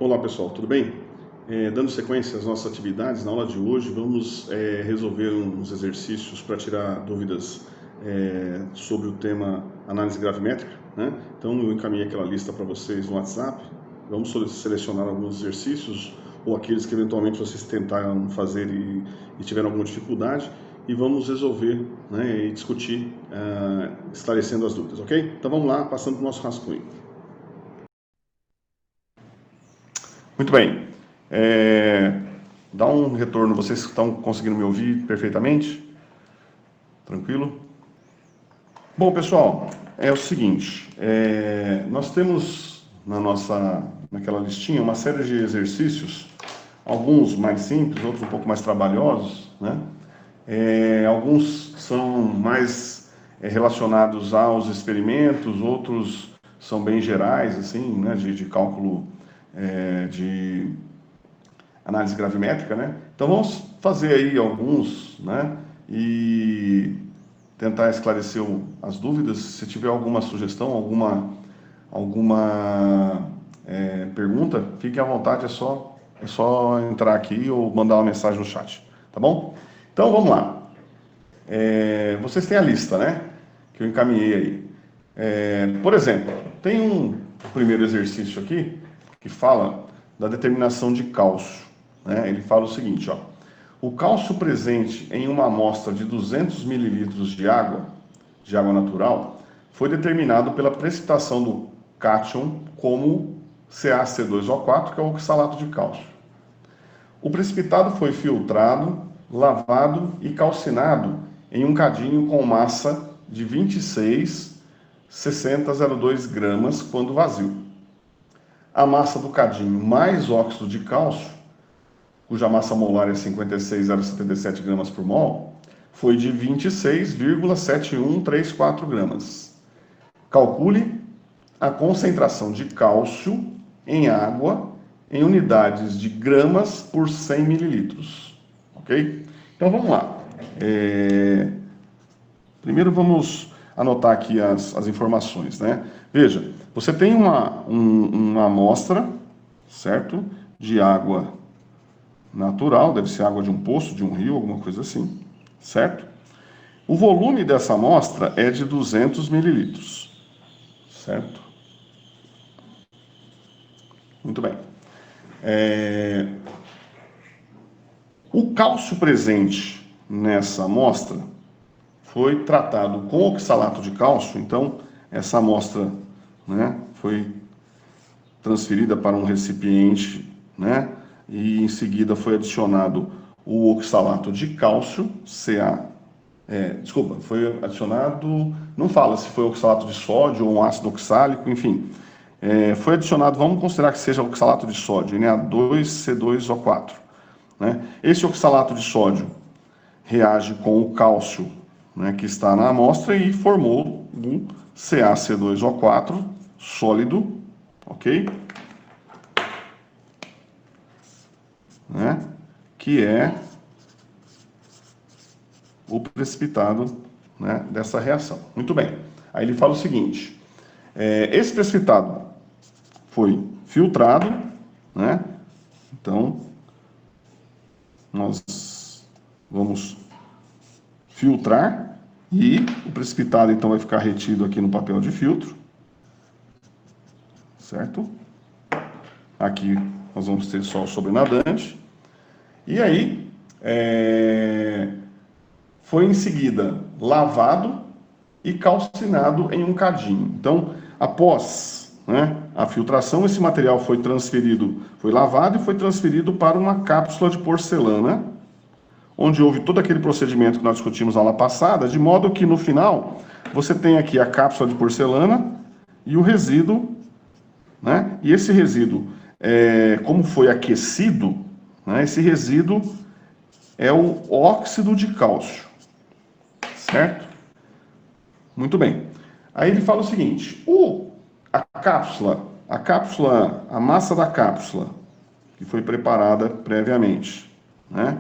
Olá pessoal, tudo bem? Dando sequência às nossas atividades, na aula de hoje vamos resolver uns exercícios para tirar dúvidas sobre o tema análise gravimétrica, né? Então eu encaminhei aquela lista para vocês no WhatsApp. Vamos selecionar alguns exercícios ou aqueles que eventualmente vocês tentaram fazer e tiveram alguma dificuldade e vamos resolver, né, e discutir, esclarecendo as dúvidas, ok? Então vamos lá, passando para o nosso rascunho. Muito bem. Dá um retorno, vocês estão conseguindo me ouvir perfeitamente? Tranquilo? Bom, pessoal, é o seguinte, nós temos naquela listinha uma série de exercícios, alguns mais simples, outros um pouco mais trabalhosos, né? Alguns são mais relacionados aos experimentos, outros são bem gerais, assim, né, de cálculo de análise gravimétrica, né? Então vamos fazer aí alguns, né? E tentar esclarecer as dúvidas. Se tiver alguma sugestão, alguma pergunta, fique à vontade, é só entrar aqui ou mandar uma mensagem no chat, tá bom? Então vamos lá. Vocês têm a lista, né? Que eu encaminhei aí. Por exemplo, tem um primeiro exercício aqui que fala da determinação de cálcio, né? Ele fala o seguinte, ó: o cálcio presente em uma amostra de 200 mililitros de água natural, foi determinado pela precipitação do cátion como CaC2O4, que é o oxalato de cálcio. O precipitado foi filtrado, lavado e calcinado em um cadinho com massa de 26,6002 gramas quando vazio. A massa do cadinho mais óxido de cálcio, cuja massa molar é 56,077 gramas por mol, foi de 26,7134 gramas. Calcule a concentração de cálcio em água em unidades de gramas por 100 mililitros. Ok? Então vamos lá. Primeiro vamos anotar aqui as informações, né? Veja, você tem uma amostra, certo? De água natural, deve ser água de um poço, de um rio, alguma coisa assim, certo? O volume dessa amostra é de 200 mililitros, certo? Muito bem. O cálcio presente nessa amostra foi tratado com oxalato de cálcio, então essa amostra, né, foi transferida para um recipiente, né, e em seguida foi adicionado o oxalato de cálcio, foi adicionado, não fala se foi oxalato de sódio ou um ácido oxálico, enfim, foi adicionado, vamos considerar que seja oxalato de sódio, Na2C2O4, né? Esse oxalato de sódio reage com o cálcio, né, que está na amostra e formou um CaC2O4 sólido, ok? Né? Que é o precipitado, né, dessa reação. Muito bem. Aí ele fala o seguinte: esse precipitado foi filtrado, né? Então nós vamos filtrar e o precipitado então vai ficar retido aqui no papel de filtro, certo? Aqui nós vamos ter só o sobrenadante. E aí, foi em seguida lavado e calcinado em um cadinho. Então, após, né, a filtração, esse material foi lavado e foi transferido para uma cápsula de porcelana, onde houve todo aquele procedimento que nós discutimos na aula passada, de modo que no final você tem aqui a cápsula de porcelana e o resíduo, né? E esse resíduo, como foi aquecido, né, esse resíduo é o óxido de cálcio, certo? Muito bem. Aí ele fala o seguinte: a massa da cápsula, que foi preparada previamente, né,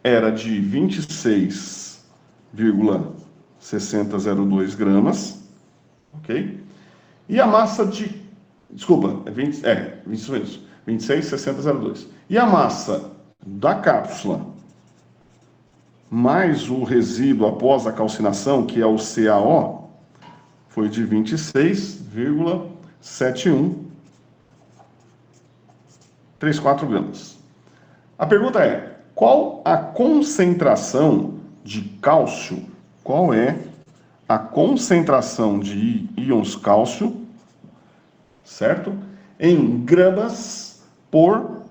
era de 26,6002 gramas, ok? E a massa de... Desculpa, 26 26,6002. E a massa da cápsula mais o resíduo após a calcinação, que é o CaO, foi de 26,7134 gramas. A pergunta é, qual a concentração de cálcio? Qual é a concentração de íons cálcio, certo? Em gramas por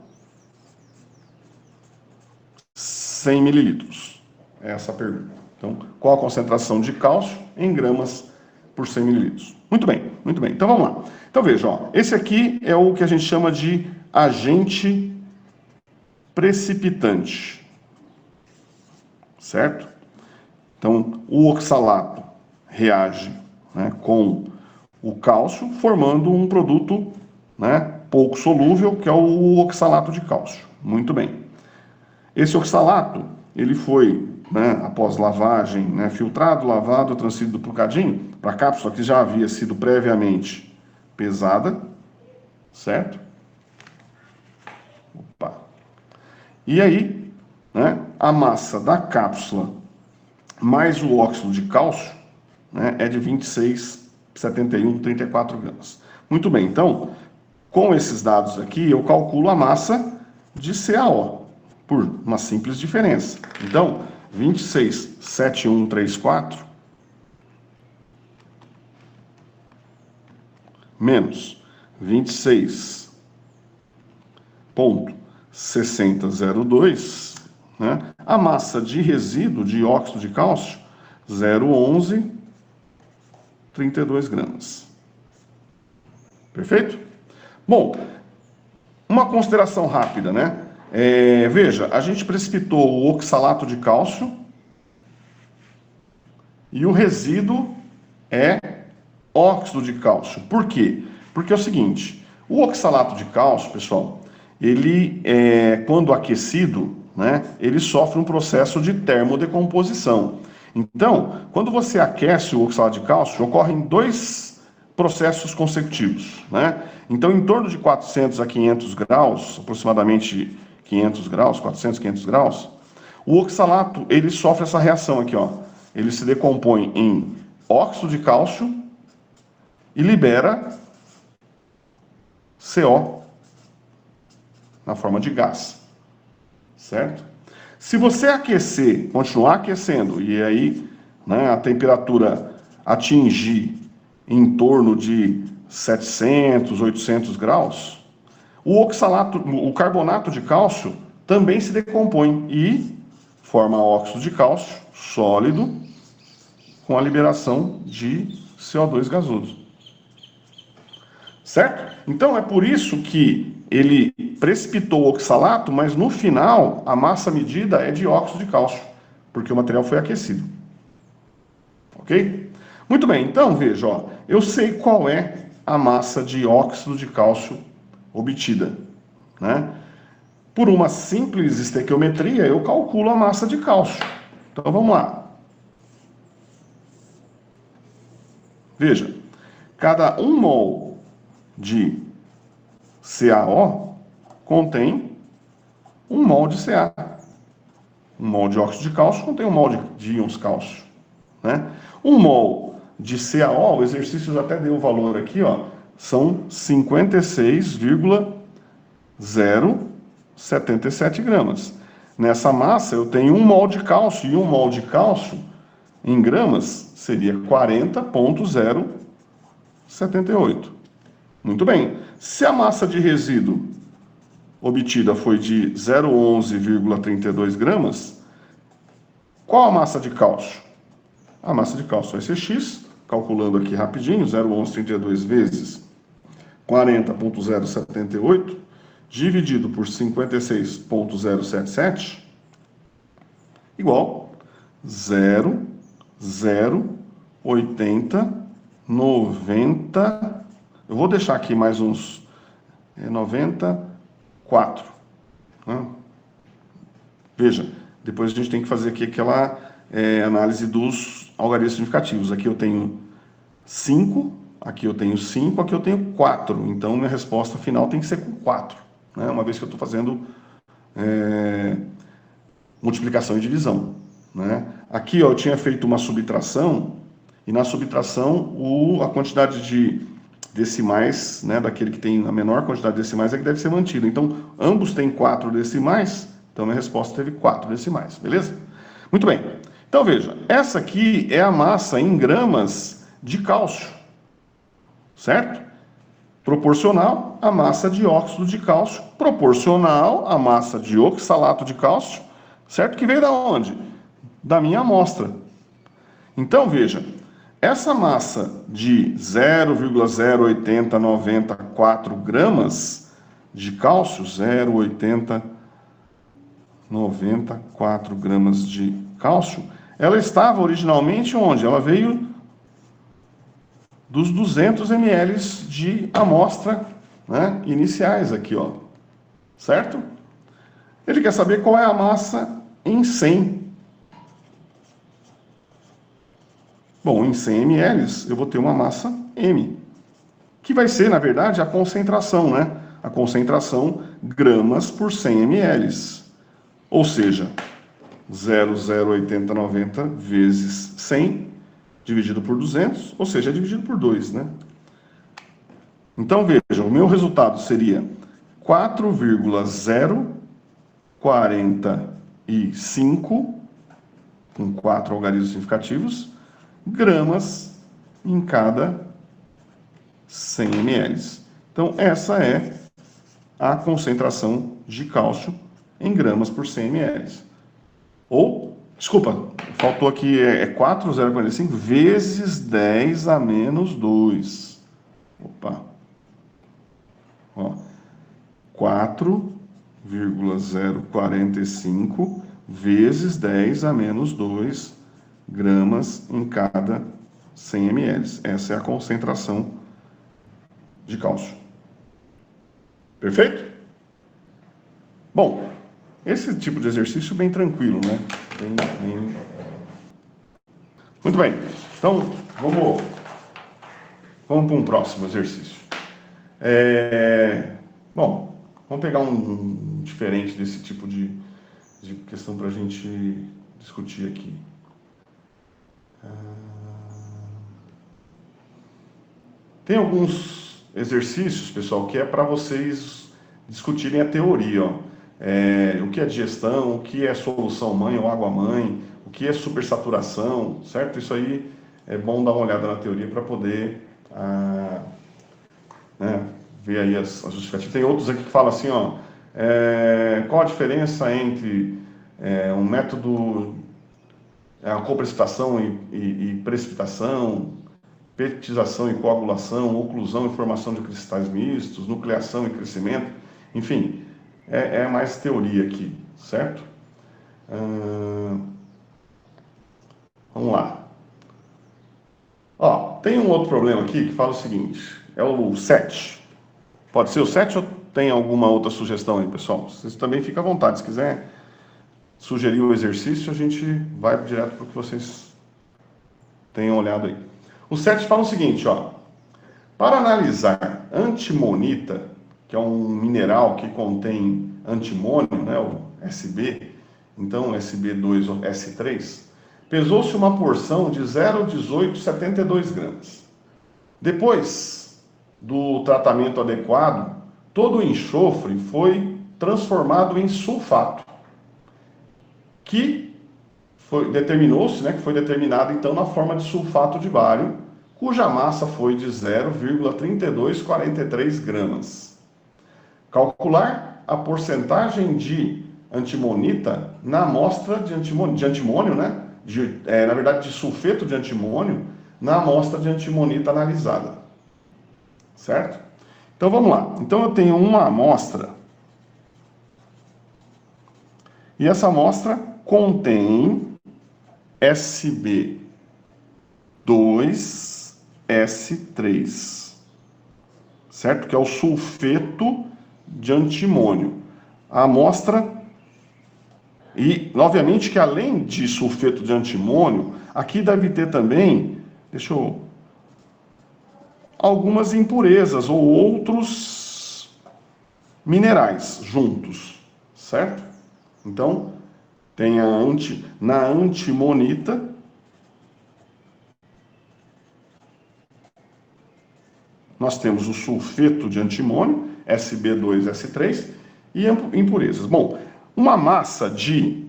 100 mililitros. Essa é a pergunta. Então, qual a concentração de cálcio em gramas por 100 mililitros? Muito bem, muito bem. Então, vamos lá. Então, veja, ó, esse aqui é o que a gente chama de agente precipitante, certo? Então, o oxalato reage, né, com o cálcio, formando um produto, né, pouco solúvel, que é o oxalato de cálcio. Muito bem. Esse oxalato, ele foi, né, após lavagem, né, filtrado, lavado, transferido para o cadinho, para a cápsula que já havia sido previamente pesada, certo? Opa. E aí, né, a massa da cápsula mais o óxido de cálcio, né, é de 26,7134 gramas. Muito bem, então, com esses dados aqui, eu calculo a massa de CaO, por uma simples diferença. Então, 26,7134 menos 26,6002, né? A massa de resíduo de óxido de cálcio, 0,1132 gramas. Perfeito? Bom, uma consideração rápida, né? Veja, a gente precipitou o oxalato de cálcio e o resíduo é óxido de cálcio. Por quê? Porque é o seguinte, o oxalato de cálcio, pessoal, ele, quando aquecido, né, ele sofre um processo de termodecomposição. Então, quando você aquece o oxalato de cálcio, ocorrem dois processos consecutivos, né? Então, em torno de 400 a 500 graus, aproximadamente 500 graus, 400, 500 graus, o oxalato, ele sofre essa reação aqui, ó. Ele se decompõe em óxido de cálcio e libera CO na forma de gás, certo? Se você aquecer, continuar aquecendo, e aí, né, a temperatura atingir em torno de 700, 800 graus, o carbonato de cálcio também se decompõe e forma óxido de cálcio sólido com a liberação de CO2 gasoso. Certo? Então é por isso que ele precipitou o oxalato, mas no final a massa medida é de óxido de cálcio, porque o material foi aquecido. Ok? Muito bem, então veja, ó, eu sei qual é a massa de óxido de cálcio obtida, né? Por uma simples estequiometria, eu calculo a massa de cálcio. Então vamos lá. Veja, cada 1 mol de CaO contém 1 mol de Ca. 1 mol de óxido de cálcio contém 1 mol de íons cálcio, né? 1 mol de CaO, o exercício já até deu o valor aqui, ó, são 56,077 gramas. Nessa massa eu tenho 1 mol de cálcio, e 1 mol de cálcio em gramas seria 40,078. Muito bem. Se a massa de resíduo obtida foi de 0,11,32 gramas, qual a massa de cálcio? A massa de cálcio vai ser X, calculando aqui rapidinho, 0,1132 vezes 40,078, dividido por 56,077, igual 0,080, 90... Eu vou deixar aqui mais uns 94. Né? Veja, depois a gente tem que fazer aqui aquela análise dos algarismos significativos. Aqui eu tenho 5, aqui eu tenho 5, aqui eu tenho 4. Então, minha resposta final tem que ser com 4. né? Uma vez que eu estou fazendo multiplicação e divisão, né? Aqui, ó, eu tinha feito uma subtração, e na subtração a quantidade de decimais, né, daquele que tem a menor quantidade de decimais é que deve ser mantido. Então, ambos têm 4 decimais, então minha resposta teve 4 decimais, beleza? Muito bem. Então, veja, essa aqui é a massa em gramas de cálcio, certo? Proporcional à massa de óxido de cálcio, proporcional à massa de oxalato de cálcio, certo? Que veio da onde? Da minha amostra. Então, veja, essa massa de 0,08094 gramas de cálcio, 0,8094 gramas de cálcio, ela estava originalmente onde? Ela veio dos 200 ml de amostra, né, iniciais aqui, ó, certo? Ele quer saber qual é a massa em 100. Bom, em 100 ml eu vou ter uma massa M, que vai ser, na verdade, a concentração, né? A concentração gramas por 100 ml. Ou seja, 0,08090 vezes 100 dividido por 200, ou seja, é dividido por 2, né? Então, veja, o meu resultado seria 4,045, com 4 algarismos significativos, gramas em cada 100 ml. Então, essa é a concentração de cálcio em gramas por 100 ml. Ou, desculpa, faltou aqui, 4,045 vezes 10 a menos 2. Opa. Ó, 4,045 vezes 10 a menos 2 gramas em cada 100 ml. Essa é a concentração de cálcio. Perfeito? Bom, esse tipo de exercício é bem tranquilo, né? Muito bem. Então, vamos para um próximo exercício. Bom, vamos pegar um diferente desse tipo de questão para a gente discutir aqui. Tem alguns exercícios, pessoal, que é para vocês discutirem a teoria, ó. O que é digestão, o que é solução mãe ou água mãe, o que é supersaturação, certo? Isso aí é bom dar uma olhada na teoria para poder ver aí as justificativas. Tem outros aqui que falam assim, ó, qual a diferença entre um método, a coprecipitação e precipitação, petização e coagulação, oclusão e formação de cristais mistos, nucleação e crescimento, enfim, é mais teoria aqui, certo? Vamos lá. Ó, tem um outro problema aqui que fala o seguinte, é o 7. Pode ser o 7 ou tem alguma outra sugestão aí, pessoal? Vocês também ficam à vontade, se quiser sugerir o exercício, a gente vai direto para o que vocês tenham olhado aí. O 7 fala o seguinte, ó, para analisar antimonita, que é um mineral que contém antimônio, né, o SB, então SB2 ou S3, pesou-se uma porção de 0,1872 gramas. Depois do tratamento adequado, todo o enxofre foi transformado em sulfato, que determinou-se, né, que foi determinado então na forma de sulfato de bário, cuja massa foi de 0,3243 gramas. Calcular a porcentagem de antimonita na amostra de antimônio, né, na verdade de sulfeto de antimônio, na amostra de antimonita analisada. Certo? Então vamos lá. Então eu tenho uma amostra e essa amostra contém SB2S3, certo? Que é o sulfeto de antimônio. A amostra, e obviamente que além de sulfeto de antimônio, aqui deve ter também, algumas impurezas ou outros minerais juntos, certo? Então, tem na antimonita, nós temos o sulfeto de antimônio, Sb2S3, e impurezas. Bom, uma massa de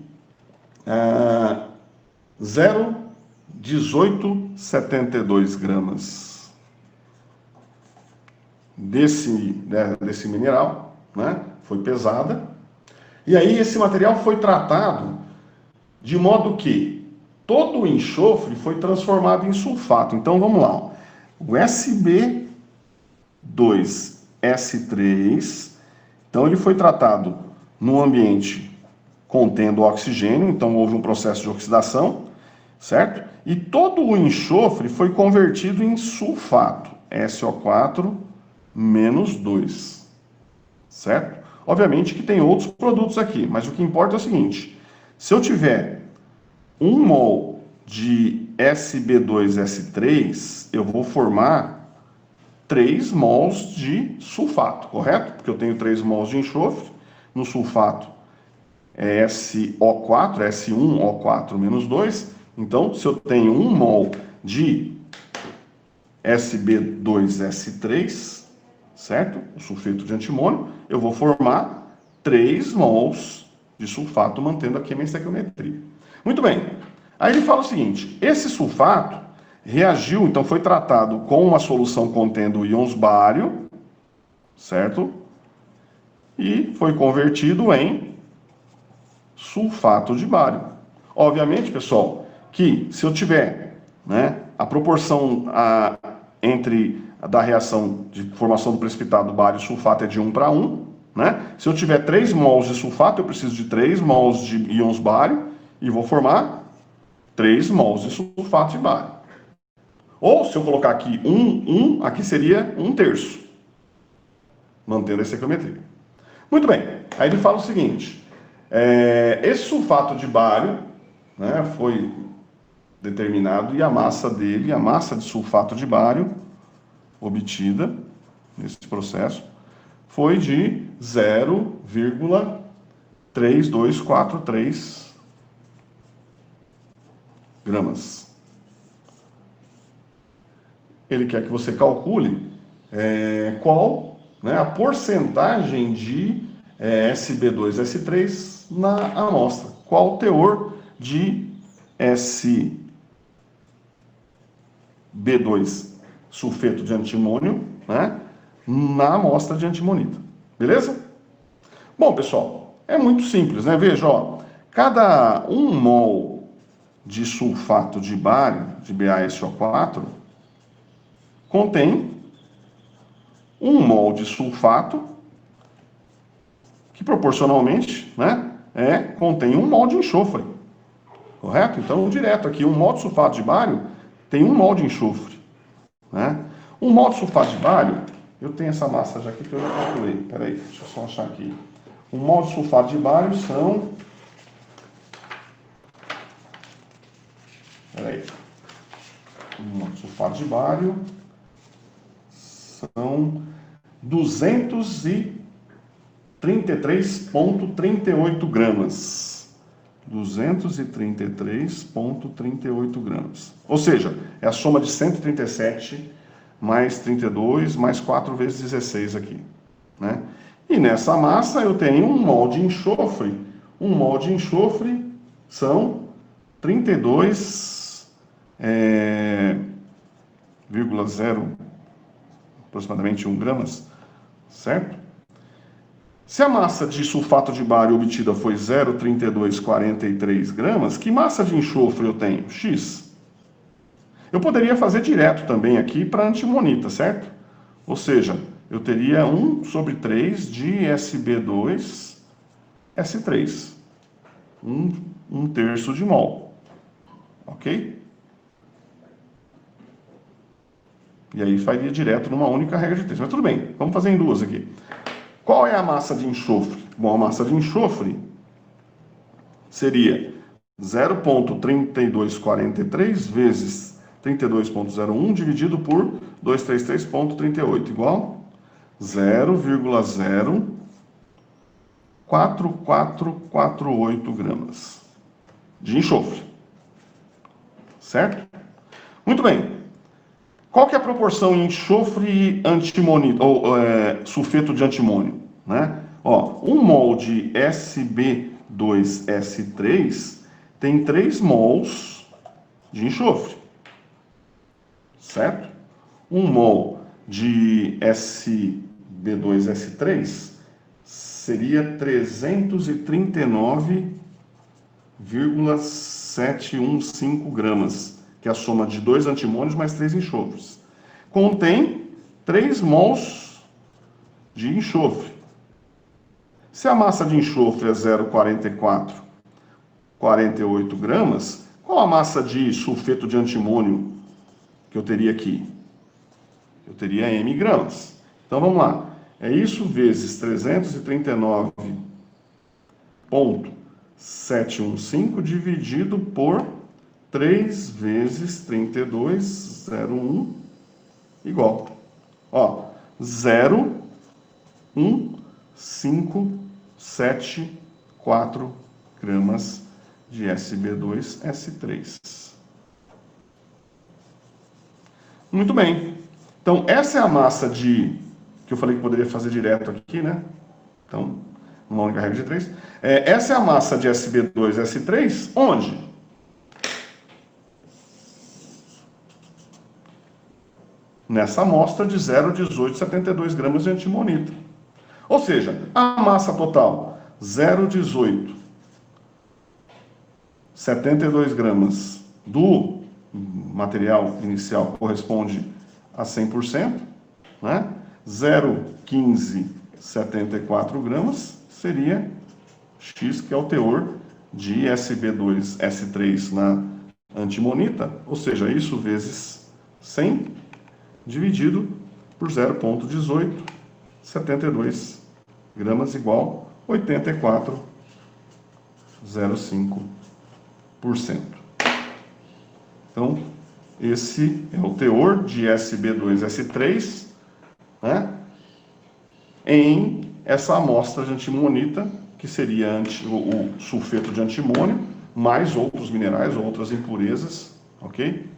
0,1872 gramas desse mineral, né, foi pesada. E aí esse material foi tratado de modo que todo o enxofre foi transformado em sulfato. Então vamos lá. O Sb2S3, então ele foi tratado no ambiente contendo oxigênio, então houve um processo de oxidação, certo? E todo o enxofre foi convertido em sulfato, SO4 menos 2, certo? Obviamente que tem outros produtos aqui, mas o que importa é o seguinte: se eu tiver 1 mol de Sb2S3, eu vou formar 3 mols de sulfato, correto? Porque eu tenho 3 mols de enxofre, no sulfato é SO4, S1O4 menos 2. Então, se eu tenho 1 mol de Sb2S3, certo? O sulfeto de antimônio, eu vou formar 3 mols de sulfato, mantendo aqui a minha estequiometria. Muito bem. Aí ele fala o seguinte: esse sulfato reagiu, então foi tratado com uma solução contendo íons bário, certo? E foi convertido em sulfato de bário. Obviamente, pessoal, que se eu tiver, né, a proporção entre da reação de formação do precipitado bário e sulfato é de 1 para 1, né? Se eu tiver 3 mols de sulfato, eu preciso de 3 mols de íons bário e vou formar 3 mols de sulfato de bário. Ou, se eu colocar aqui 1, aqui seria 1/3, mantendo a estequiometria. Muito bem, aí ele fala o seguinte: esse sulfato de bário, né, foi determinado e a massa dele, a massa de sulfato de bário obtida nesse processo, foi de 0,3243 gramas. Ele quer que você calcule qual, né, a porcentagem de Sb2S3 na amostra. Qual o teor de Sb2 sulfeto de antimônio, né, na amostra de antimonita. Beleza? Bom, pessoal, é muito simples, né? Veja, ó, cada 1 mol de sulfato de bário, de BaSO4, contém 1 mol de sulfato, que proporcionalmente, né, contém 1 mol de enxofre. Correto? Então, direto aqui, 1 mol de sulfato de bário tem 1 mol de enxofre. Né? 1 mol de sulfato de bário, eu tenho essa massa já aqui que eu já calculei. Peraí, deixa eu só achar aqui. 1 mol de sulfato de bário são... Peraí. 1 mol de sulfato de bário são 233,38 gramas. 233,38 gramas. Ou seja, é a soma de 137 mais 32 mais 4 vezes 16 aqui, né? E nessa massa eu tenho 1 mol de enxofre. 1 mol de enxofre são 32,0 aproximadamente 1 gramas, certo? Se a massa de sulfato de bário obtida foi 0,3243 gramas, que massa de enxofre eu tenho? X. Eu poderia fazer direto também aqui para antimonita, certo? Ou seja, eu teria 1/3 de Sb2S3. 1/3 de mol. Ok? E aí faria direto numa única regra de 3. Mas tudo bem, vamos fazer em duas aqui. Qual é a massa de enxofre? Bom, a massa de enxofre seria 0,3243 vezes 32,01 dividido por 233,38, igual 0,0 0,4448 gramas de enxofre. Certo? Muito bem. Qual que é a proporção em enxofre e antimonita, ou sulfeto de antimônio? Né? Ó, 1 mol de SB2S3 tem 3 mols de enxofre. Certo? 1 mol de SB2S3 seria 339,715 gramas, que é a soma de 2 antimônios mais 3 enxofres. Contém 3 mols de enxofre. Se a massa de enxofre é 0,4448 gramas, qual a massa de sulfeto de antimônio que eu teria aqui? Eu teria M gramas. Então vamos lá. É isso vezes 339,715 dividido por 3 vezes 32,01 igual. Ó, 0,1574 gramas de SB2S3. Muito bem. Então, essa é a massa que eu falei que poderia fazer direto aqui, né? Então, uma única regra de 3. Essa é a massa de SB2S3, onde? Nessa amostra de 0,1872 gramas de antimonita. Ou seja, a massa total, 0,1872 gramas do material inicial corresponde a 100%, né? 0,1574 gramas seria X, que é o teor de SB2S3 na antimonita, ou seja, isso vezes 100 dividido por 0,1872 gramas igual 84,05%. Então, esse é o teor de SB2S3, né, em essa amostra de antimonita, que seria o sulfeto de antimônio, mais outros minerais, outras impurezas, ok?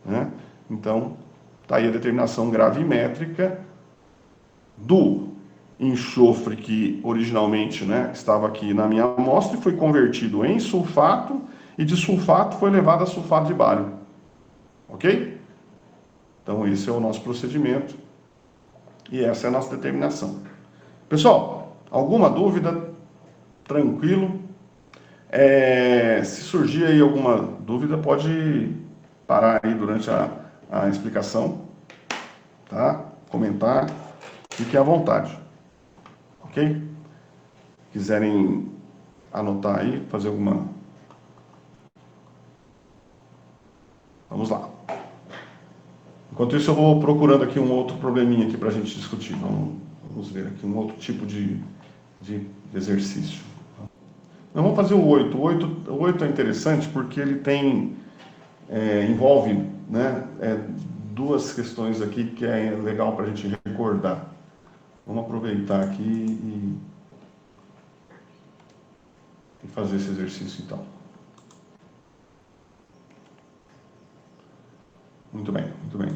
Né? Então, está aí a determinação gravimétrica do enxofre que originalmente, né, estava aqui na minha amostra e foi convertido em sulfato, e de sulfato foi levado a sulfato de bário. Ok? Então, esse é o nosso procedimento e essa é a nossa determinação. Pessoal, alguma dúvida? Tranquilo? Se surgir aí alguma dúvida, pode parar aí durante a explicação, tá? Comentar, fique à vontade. Ok? Quiserem anotar aí, fazer alguma... Vamos lá. Enquanto isso, eu vou procurando aqui um outro probleminha aqui para a gente discutir. Vamos ver aqui um outro tipo de exercício. Nós vamos fazer o 8. O 8 é interessante porque ele envolve, né, duas questões aqui que é legal para a gente recordar. Vamos aproveitar aqui e fazer esse exercício então. Muito bem, muito bem.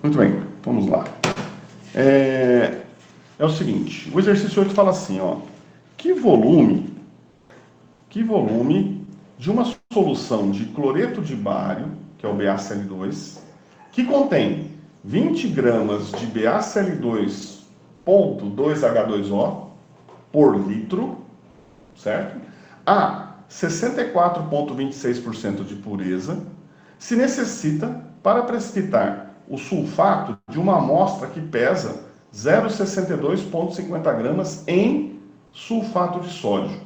Muito bem, vamos lá. É o seguinte, o exercício 8 fala assim, ó, que volume de uma solução de cloreto de bário, que é o BaCl2, que contém 20 gramas de BaCl2.2H2O por litro, certo? A 64,26% de pureza, se necessita para precipitar o sulfato de uma amostra que pesa 0,62,50 gramas em sulfato de sódio.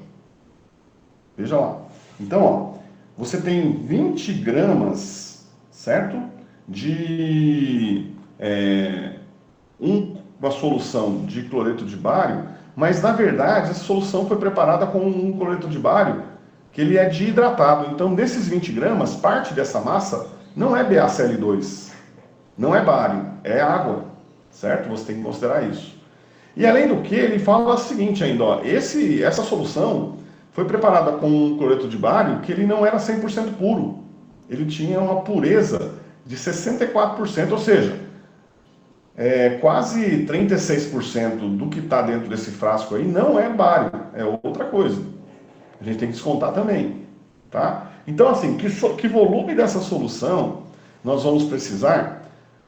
Veja lá. Então, ó, você tem 20 gramas, certo? De uma solução de cloreto de bário, mas na verdade essa solução foi preparada com um cloreto de bário que ele é desidratado. Então, desses 20 gramas, parte dessa massa não é BaCl2, não é bário, é água, certo? Você tem que considerar isso. E além do que, ele fala o seguinte ainda, ó, essa solução foi preparada com um cloreto de bário que ele não era 100% puro. Ele tinha uma pureza de 64%, ou seja, quase 36% do que está dentro desse frasco aí não é bário, é outra coisa. A gente tem que descontar também, tá? Então, assim, que volume dessa solução nós vamos precisar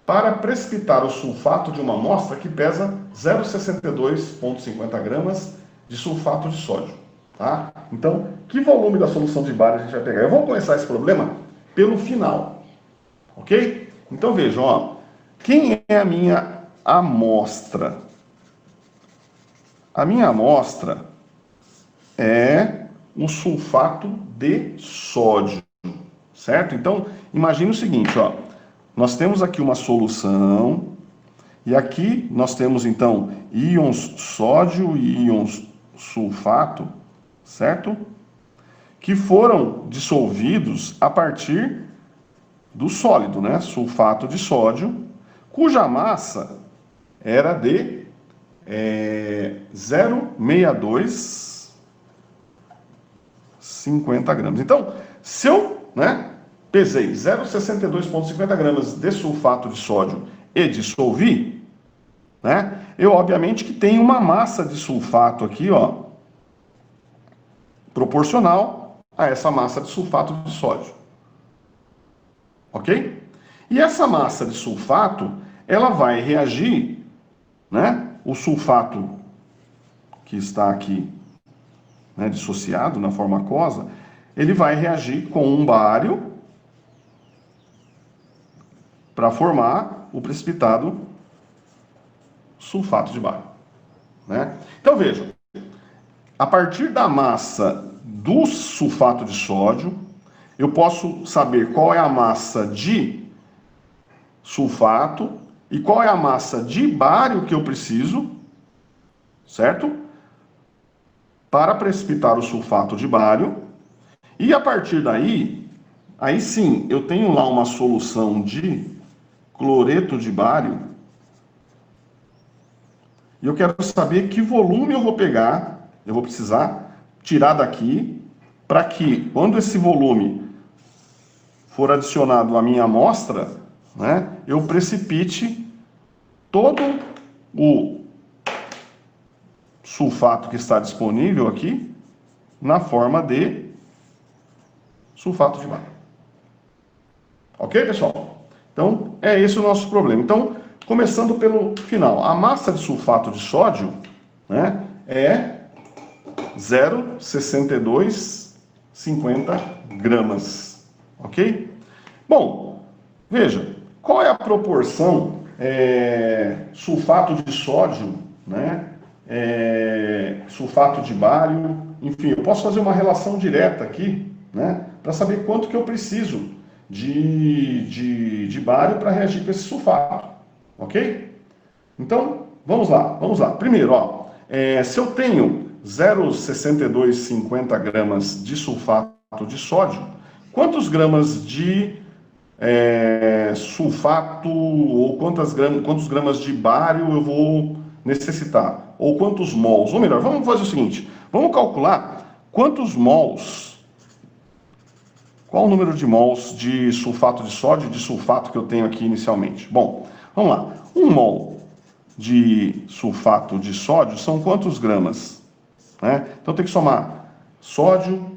para precipitar o sulfato de uma amostra que pesa 0,62,50 gramas de sulfato de sódio, tá? Então, que volume da solução de bário a gente vai pegar? Eu vou começar esse problema pelo final, ok? Então, vejam, ó, quem é a minha amostra? A minha amostra é o sulfato de sódio, certo? Então, imagine o seguinte, ó, nós temos aqui uma solução e aqui nós temos então íons sódio e íons sulfato, certo? Que foram dissolvidos a partir do sólido, né? Sulfato de sódio, cuja massa era de 0,6250 gramas. Então, se eu pesei 0,62,50 gramas de sulfato de sódio e dissolvi, eu obviamente que tenho uma massa de sulfato aqui, ó, proporcional a essa massa de sulfato de sódio. Ok? E essa massa de sulfato, ela vai reagir, o sulfato que está aqui, dissociado na forma aquosa, ele vai reagir com um bário para formar o precipitado sulfato de bário. Então vejam, a partir da massa do sulfato de sódio, eu posso saber qual é a massa de sulfato e qual é a massa de bário que eu preciso, certo? Para precipitar o sulfato de bário. E a partir daí, aí sim, eu tenho lá uma solução de cloreto de bário. E eu quero saber que volume eu vou pegar, eu vou precisar tirar daqui, para que, quando esse volume for adicionado à minha amostra, eu precipite todo o sulfato que está disponível aqui na forma de sulfato de bário. Ok, pessoal? Então, é esse o nosso problema. Então, começando pelo final. A massa de sulfato de sódio é 0,6250 gramas. Ok? Bom, veja, qual é a proporção sulfato de sódio, sulfato de bário, enfim, eu posso fazer uma relação direta aqui, para saber quanto que eu preciso de bário para reagir com esse sulfato, ok? Então, vamos lá. Primeiro, ó, se eu tenho 0,6250 gramas de sulfato de sódio, quantos gramas de sulfato ou quantos gramas de bário eu vou necessitar? Ou quantos mols? Ou melhor, vamos fazer o seguinte, vamos calcular quantos mols, qual o número de mols de sulfato de sódio e de sulfato que eu tenho aqui inicialmente? Bom, vamos lá. 1 mol de sulfato de sódio são quantos gramas? Então tem que somar sódio,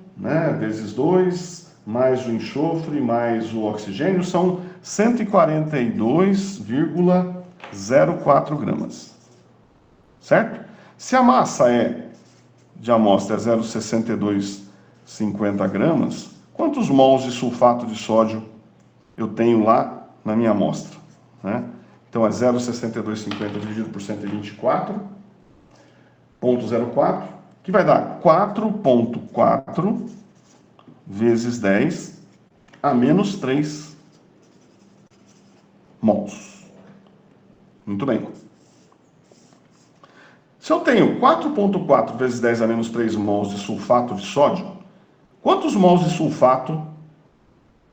vezes 2, mais o enxofre, mais o oxigênio, são 142,04 gramas. Certo? Se a massa de amostra é 0,6250 gramas, quantos mols de sulfato de sódio eu tenho lá na minha amostra? Então é 0,6250 dividido por 124,04, que vai dar 4,4 vezes 10 a menos 3 mols. Muito bem. Se eu tenho 4,4 vezes 10 a menos 3 mols de sulfato de sódio, quantos mols de sulfato,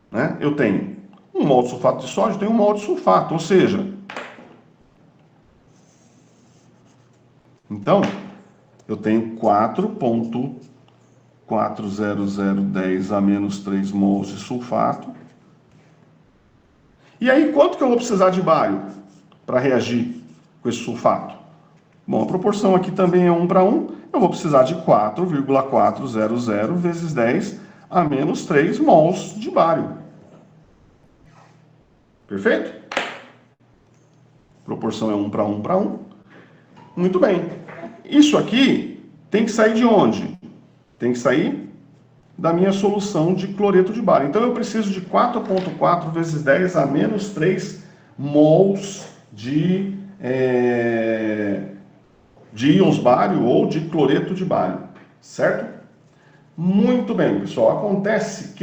né, eu tenho? 1 mol de sulfato de sódio tem 1 mol de sulfato, ou seja, então, eu tenho 4,40010 a menos 3 mols de sulfato. E aí, quanto que eu vou precisar de bário para reagir com esse sulfato? Bom, a proporção aqui também é 1 para 1. Eu vou precisar de 4,400 vezes 10 a menos 3 mols de bário. Perfeito? Proporção é 1 para 1 para 1. Muito bem. Isso aqui tem que sair de onde? Tem que sair da minha solução de cloreto de bário. Então eu preciso de 4,4 vezes 10 a menos 3 mols de íons bário ou de cloreto de bário, certo? Muito bem, pessoal. Acontece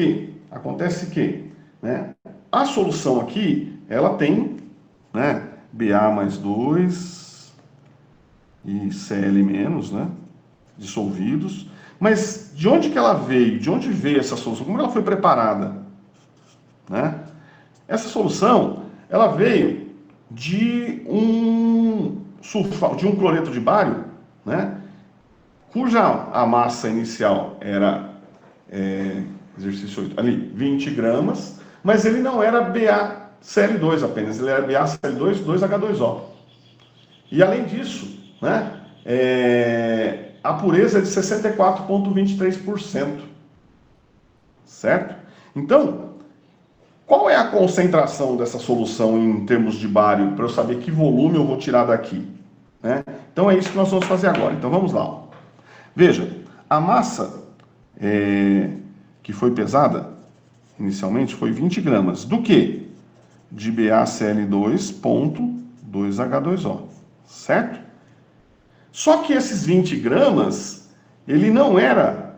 que, né, a solução aqui, ela tem, né, Ba mais 2 e Cl menos, né, dissolvidos. Mas de onde que ela veio? De onde veio essa solução? Como ela foi preparada? Né? Essa solução, ela veio de um cloreto de bário, né, cuja a massa inicial era, exercício 8, ali, 20 gramas, mas ele não era BaCl2 apenas, ele era BaCl2, 2H2O. E além disso, né, a pureza é de 64,23%, certo? Então, qual é a concentração dessa solução em termos de bário, para eu saber que volume eu vou tirar daqui? Né? Então é isso que nós vamos fazer agora. Então vamos lá. Veja, a massa que foi pesada, inicialmente, foi 20 gramas. Do que? De BaCl2,2H2O, certo? Só que esses 20 gramas, ele não era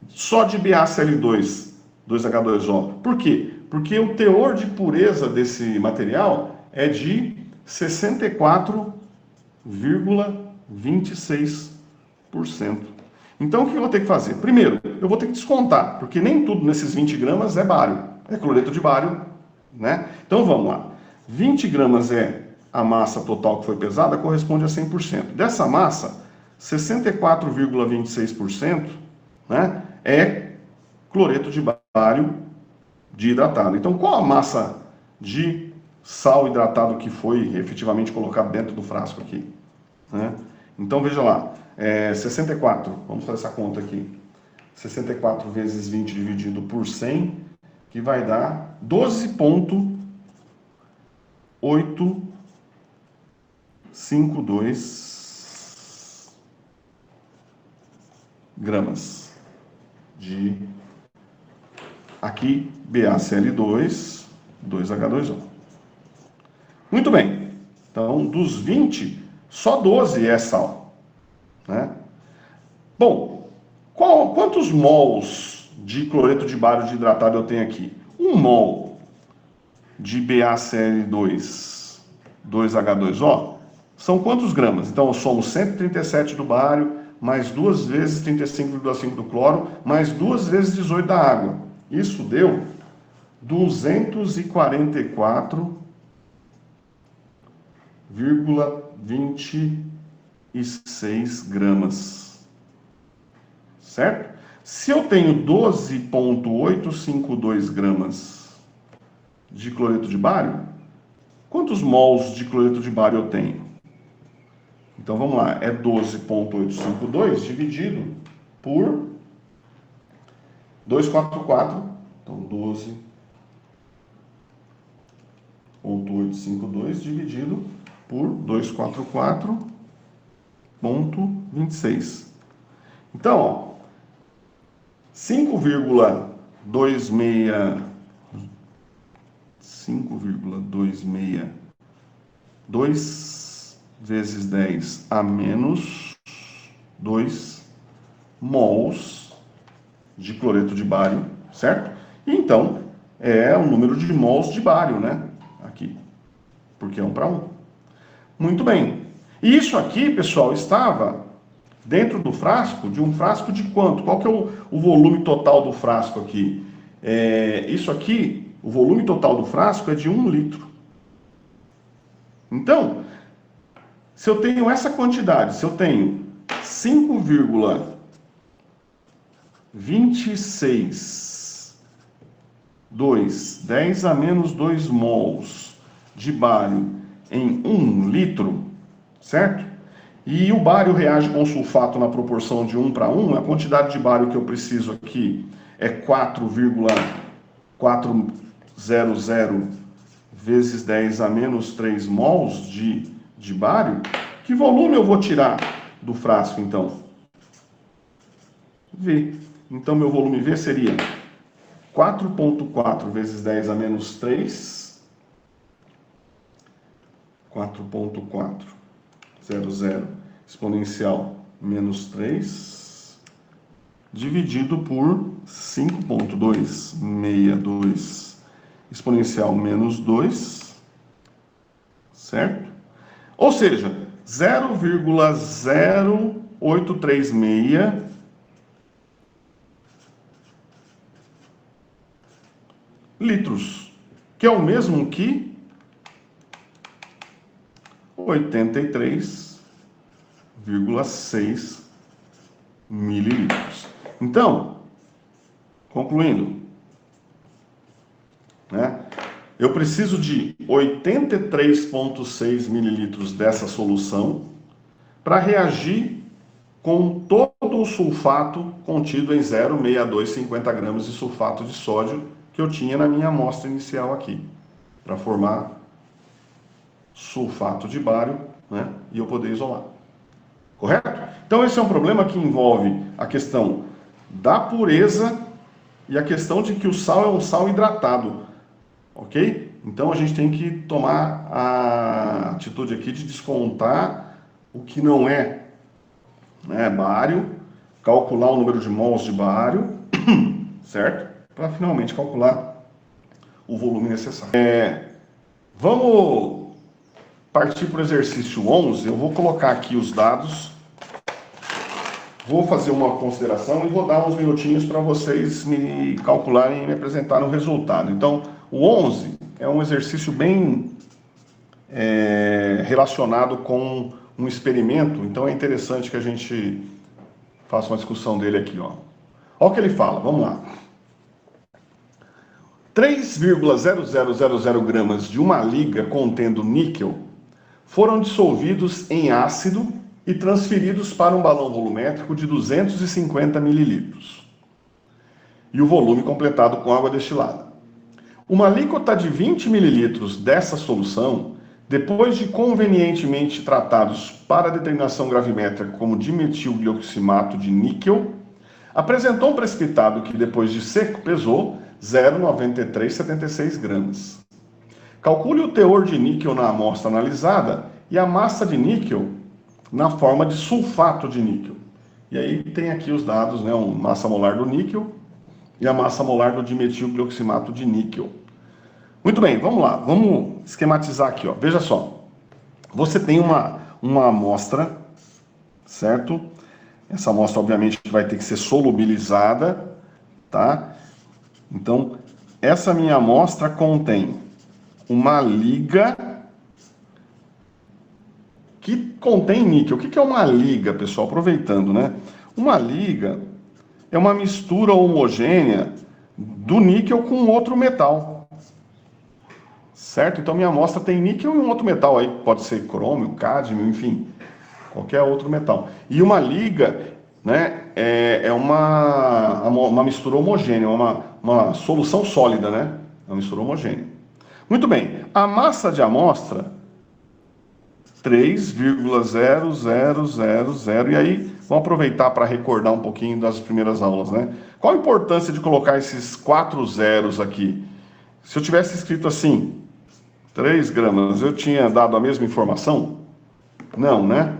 só de BaCl2, 2H2O. Por quê? Porque o teor de pureza desse material é de 64,26%. Então, o que eu vou ter que fazer? Primeiro, eu vou ter que descontar, porque nem tudo nesses 20 gramas é bário, é cloreto de bário, né? Então, vamos lá. 20 gramas é a massa total que foi pesada, corresponde a 100%. Dessa massa, 64,26%, né, é cloreto de bário de hidratado. Então, qual a massa de sal hidratado que foi efetivamente colocado dentro do frasco aqui? Né? Então, veja lá, 64, vamos fazer essa conta aqui. 64 vezes 20 dividido por 100, que vai dar 12,852 gramas de, aqui, BaCl2, 2H2O. Muito bem. Então, dos 20, só 12 é sal. Né? Bom, quantos mols de cloreto de bário de hidratado eu tenho aqui? 1 mol de BaCl2, 2H2O, são quantos gramas? Então, eu somo 137 do bário, mais 2 vezes 35,5 do cloro, mais 2 vezes 18 da água. Isso deu 244,26 gramas. Certo? Se eu tenho 12,852 gramas de cloreto de bário, quantos mols de cloreto de bário eu tenho? Então vamos lá, é 12,852 dividido por 244, então 12,852 dividido por 244,26. Então, ó, 5,262 vezes 10 a menos 2 mols de cloreto de bário, certo? E então, é o número de mols de bário, né? Aqui, porque é 1 para 1. Muito bem. E isso aqui, pessoal, estava dentro do frasco, de um frasco de quanto? Qual que é o volume total do frasco aqui? Isso aqui, o volume total do frasco é de 1 litro. Então, se eu tenho essa quantidade, se eu tenho 5,26, 10 a menos 2 mols de bário em 1 litro, certo? E o bário reage com o sulfato na proporção de 1 para 1, a quantidade de bário que eu preciso aqui é 4,400 vezes 10 a menos 3 mols de bário. Que volume eu vou tirar do frasco, então? V. Então, meu volume V seria 4,4 vezes 10 a menos 3. 4,400 exponencial menos 3, dividido por 5,262 exponencial menos 2, certo? Ou seja, 0,0836 litros, que é o mesmo que 83,6 mililitros. Então, concluindo, né, eu preciso de 83,6 mililitros dessa solução para reagir com todo o sulfato contido em 0,6250 gramas de sulfato de sódio que eu tinha na minha amostra inicial aqui, para formar sulfato de bário, né, e eu poder isolar. Correto? Então esse é um problema que envolve a questão da pureza e a questão de que o sal é um sal hidratado, ok? Então a gente tem que tomar a atitude aqui de descontar o que não é, né, bário, calcular o número de mols de bário, certo? Para finalmente calcular o volume necessário. Vamos partir para o exercício 11, eu vou colocar aqui os dados, vou fazer uma consideração e vou dar uns minutinhos para vocês me calcularem e me apresentarem o resultado. Então, o 11 é um exercício bem relacionado com um experimento, então é interessante que a gente faça uma discussão dele aqui. Olha o que ele fala, vamos lá. 3,0000 gramas de uma liga contendo níquel foram dissolvidos em ácido e transferidos para um balão volumétrico de 250 mililitros. E o volume completado com água destilada. Uma alíquota de 20 mililitros dessa solução, depois de convenientemente tratados para determinação gravimétrica como dimetilglioximato de níquel, apresentou um precipitado que, depois de seco, pesou 0,9376 gramas. Calcule o teor de níquel na amostra analisada e a massa de níquel na forma de sulfato de níquel. E aí tem aqui os dados, né, a massa molar do níquel e a massa molar do dimetilglioximato de níquel. Muito bem, vamos lá, vamos esquematizar aqui, ó. Veja só, você tem uma amostra, certo? Essa amostra, obviamente, vai ter que ser solubilizada, tá? Então, essa minha amostra contém uma liga que contém níquel. O que é uma liga, pessoal? Aproveitando, né? Uma liga é uma mistura homogênea do níquel com outro metal. Certo? Então, minha amostra tem níquel e um outro metal. Aí pode ser crômio, cádmio, enfim, qualquer outro metal. E uma liga, né, é uma mistura homogênea, uma solução sólida, né? É uma mistura homogênea. Muito bem, a massa de amostra, 3,0000, e aí vamos aproveitar para recordar um pouquinho das primeiras aulas, né? Qual a importância de colocar esses 4 zeros aqui? Se eu tivesse escrito assim, 3 gramas, eu tinha dado a mesma informação? Não, né?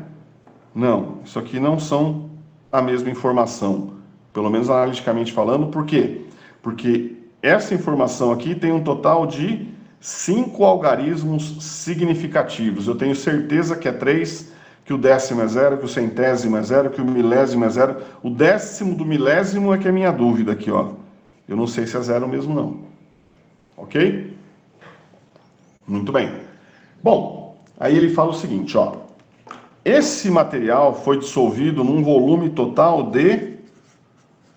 Não, isso aqui não são a mesma informação, pelo menos analiticamente falando. Por quê? Porque essa informação aqui tem um total de 5 algarismos significativos. Eu tenho certeza que é 3 que o décimo é zero, que o centésimo é zero, que o milésimo é zero. O décimo do milésimo é que é a minha dúvida aqui, ó. Eu não sei se é zero mesmo, não. Ok? Muito bem. Bom, aí ele fala o seguinte, ó. Esse material foi dissolvido num volume total de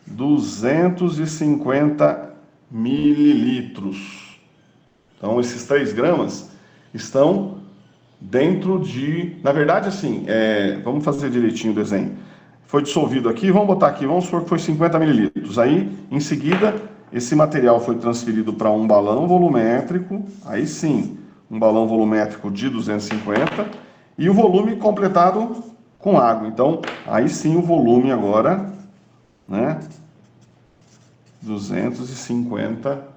250 mililitros. Então, esses 3 gramas estão dentro de... Na verdade, assim, vamos fazer direitinho o desenho. Foi dissolvido aqui, vamos botar aqui, vamos supor que foi 50 mililitros. Aí, em seguida, esse material foi transferido para um balão volumétrico, aí sim, um balão volumétrico de 250, e o volume completado com água. Então, aí sim o volume agora, né, 250,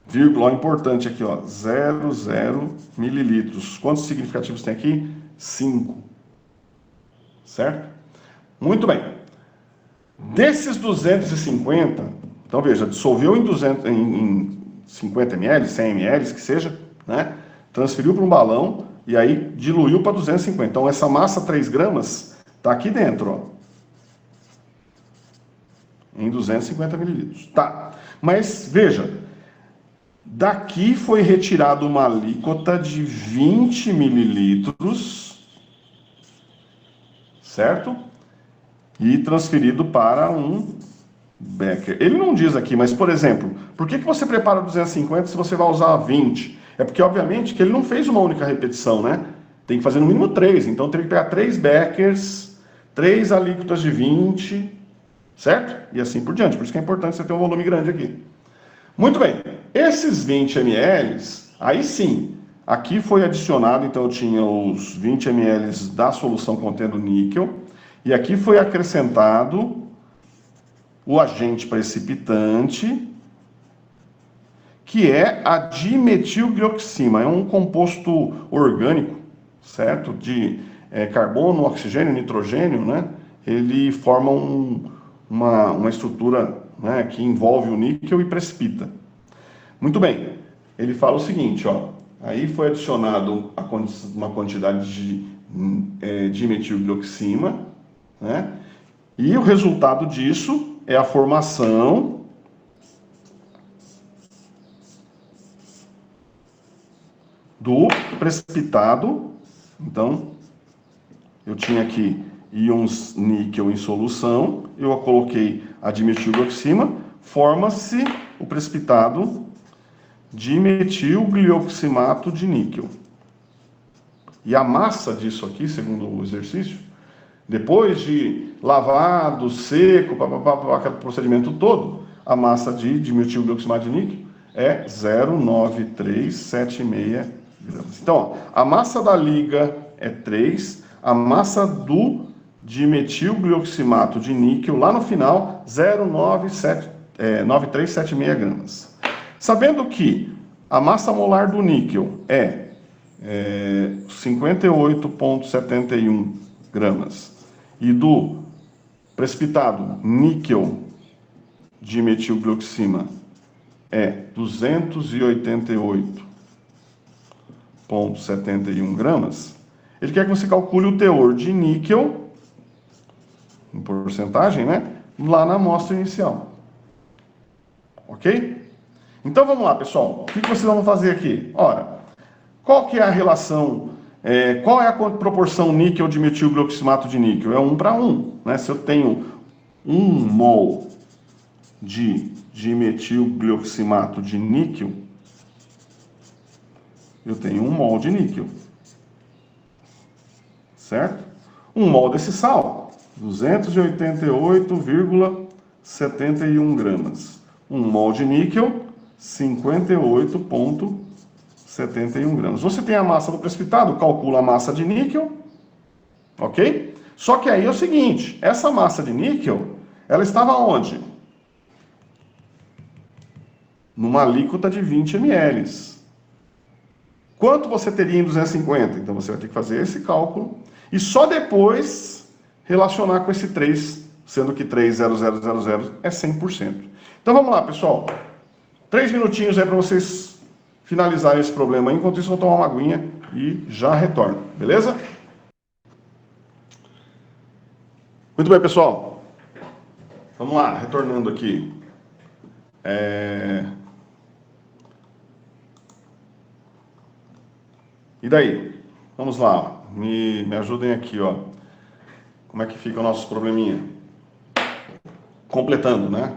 vírgula, importante aqui, ó, 00 mililitros. Quantos significativos tem aqui? 5. Certo? Muito bem. Desses 250, então veja, dissolveu em 50 ml, 100 ml, que seja, né? Transferiu para um balão e aí diluiu para 250. Então essa massa 3 gramas está aqui dentro, ó, em 250 mililitros. Tá, mas veja, daqui foi retirada uma alíquota de 20 mililitros, certo? E transferido para um becker. Ele não diz aqui, mas, por exemplo, por que você prepara 250 se você vai usar 20? É porque, obviamente, que ele não fez uma única repetição, né? Tem que fazer no mínimo 3. Então, tem que pegar 3 beckers, 3 alíquotas de 20, certo? E assim por diante. Por isso que é importante você ter um volume grande aqui. Muito bem. Esses 20 ml, aí sim, aqui foi adicionado, então eu tinha os 20 ml da solução contendo níquel, e aqui foi acrescentado o agente precipitante, que é a dimetilglioxima. É um composto orgânico, certo? De carbono, oxigênio, nitrogênio, né? Ele forma uma estrutura, né, que envolve o níquel e precipita. Muito bem. Ele fala o seguinte, ó. Aí foi adicionado uma quantidade de dimetilglioxima, né? E o resultado disso é a formação do precipitado. Então, eu tinha aqui íons níquel em solução, eu coloquei a dimetilglioxima, forma-se o precipitado dimetilglioximato de níquel. E a massa disso aqui, segundo o exercício, depois de lavado, seco, aquele procedimento todo, a massa de dimetilglioximato de níquel é 0,9376 gramas. Então, ó, a massa da liga é 3, a massa do dimetilglioximato de níquel, lá no final, 0,9376 gramas. Sabendo que a massa molar do níquel é 58,71 gramas e do precipitado níquel dimetilglioxima é 288,71 gramas, ele quer que você calcule o teor de níquel, em porcentagem, né, lá na amostra inicial. Ok? Então vamos lá, pessoal. O que vocês vão fazer aqui? Ora, qual que é a relação, qual é a proporção níquel de metilglioximato de níquel? É 1 para 1. Né? Se eu tenho 1 mol de dimetilglioximato de níquel, eu tenho 1 mol de níquel. Certo? 1 mol desse sal, 288,71 gramas. 1 mol de níquel, 58,71 gramas. Você tem a massa do precipitado, calcula a massa de níquel, ok? Só que aí é o seguinte, essa massa de níquel, ela estava onde? Numa alíquota de 20 ml. Quanto você teria em 250? Então você vai ter que fazer esse cálculo e só depois relacionar com esse 3, sendo que 3,0000 é 100%. Então vamos lá, pessoal. 3 minutinhos aí para vocês finalizarem esse problema. Enquanto isso, eu vou tomar uma aguinha e já retorno, beleza? Muito bem, pessoal. Vamos lá, retornando aqui. E daí? Vamos lá, me ajudem aqui, ó. Como é que fica o nosso probleminha? Completando, né?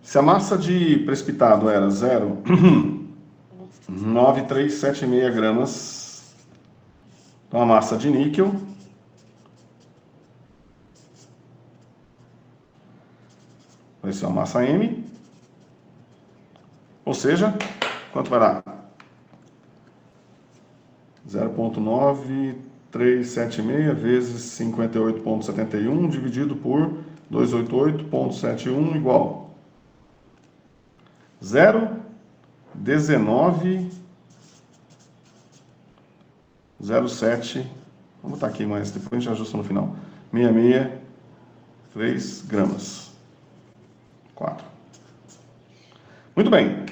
Se a massa de precipitado era 0,9376 gramas, então a massa de níquel vai ser a massa M, ou seja, quanto vai dar? 0,9376 vezes 58,71 dividido por 288,71 igual 0,1907, vamos botar aqui, mas depois a gente ajusta no final, 663 gramas. 4. Muito bem.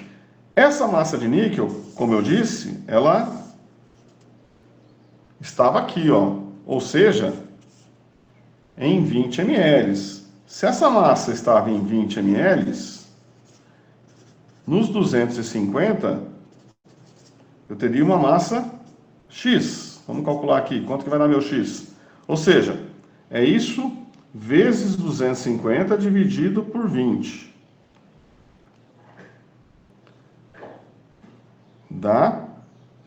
Essa massa de níquel, como eu disse, ela estava aqui, ó. Ou seja, em 20 ml. Se essa massa estava em 20 ml, nos 250, eu teria uma massa X. Vamos calcular aqui, quanto que vai dar meu X? Ou seja, é isso vezes 250 dividido por 20. Dá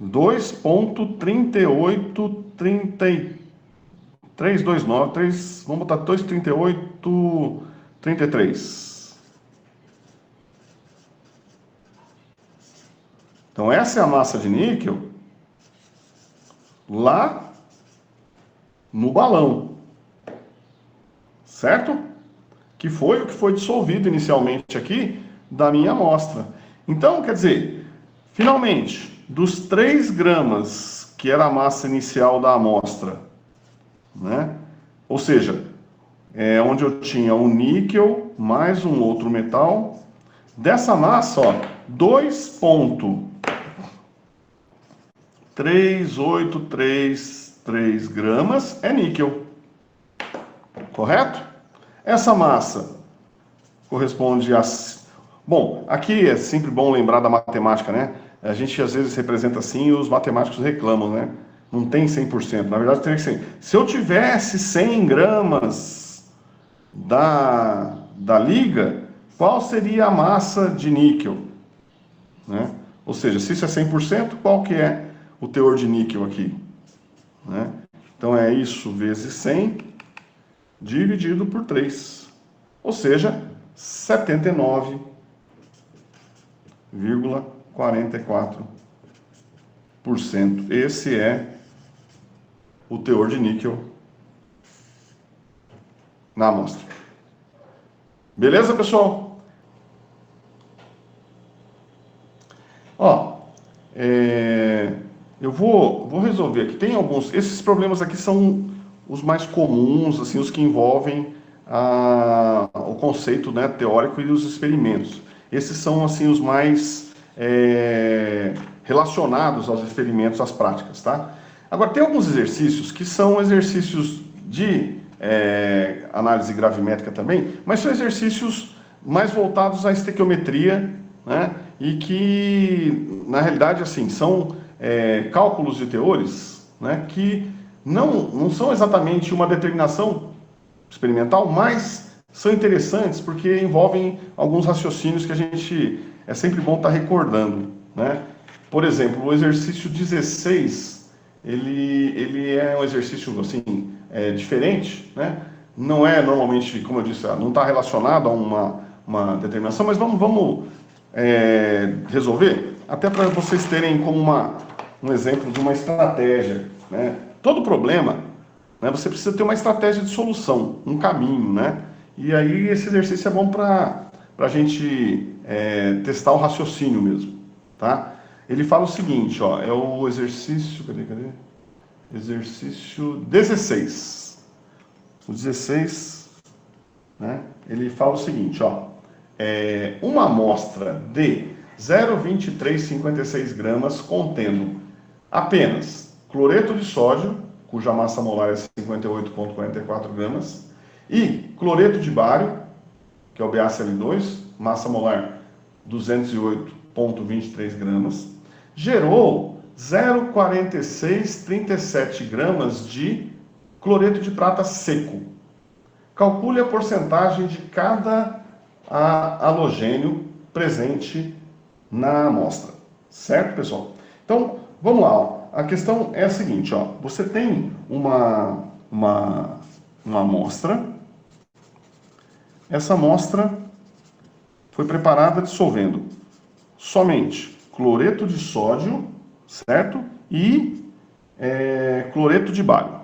2,38329, vamos botar 2,3833. Então essa é a massa de níquel lá no balão, certo? Que foi o que foi dissolvido inicialmente aqui da minha amostra. Então, quer dizer, finalmente, dos 3 gramas, que era a massa inicial da amostra, né? Ou seja, onde eu tinha o níquel mais um outro metal, dessa massa, ó, 2,3833 gramas é níquel, correto? Essa massa corresponde a... Bom, aqui é sempre bom lembrar da matemática, né? A gente às vezes representa assim e os matemáticos reclamam, né? Não tem 100%, na verdade teria que ser. Se eu tivesse 100 gramas da liga, qual seria a massa de níquel? Né? Ou seja, se isso é 100%, qual que é o teor de níquel aqui? Né? Então é isso vezes 100 dividido por 3. Ou seja, 79,44%. Esse é o teor de níquel na amostra. Beleza, pessoal? Ó, eu vou resolver aqui. Tem alguns... Esses problemas aqui são os mais comuns, assim, os que envolvem o conceito, né, teórico e os experimentos. Esses são, assim, os mais relacionados aos experimentos, às práticas, tá? Agora, tem alguns exercícios que são exercícios de análise gravimétrica também, mas são exercícios mais voltados à estequiometria, né? E que, na realidade, assim, são cálculos de teores, né? Que não são exatamente uma determinação experimental, mas são interessantes porque envolvem alguns raciocínios que a gente é sempre bom estar recordando, né? Por exemplo, o exercício 16, ele é um exercício assim, diferente, né? Não é normalmente, como eu disse, não está relacionado a uma determinação, mas vamos resolver, até para vocês terem como um exemplo de uma estratégia, né? Todo problema, né, você precisa ter uma estratégia de solução, um caminho, né? E aí esse exercício é bom para a gente testar o raciocínio mesmo, tá? Ele fala o seguinte, ó, é o exercício, cadê? Exercício 16. O 16, né? Ele fala o seguinte, ó, uma amostra de 0,2356 gramas contendo apenas cloreto de sódio, cuja massa molar é 58,44 gramas, E cloreto de bário, que é o BaCl2, massa molar 208,23 gramas, gerou 0,4637 gramas de cloreto de prata seco. Calcule a porcentagem de cada halogênio presente na amostra. Certo, pessoal? Então, vamos lá. Ó. A questão é a seguinte. Ó. Você tem uma amostra. Essa amostra foi preparada dissolvendo somente cloreto de sódio, certo? E cloreto de bário.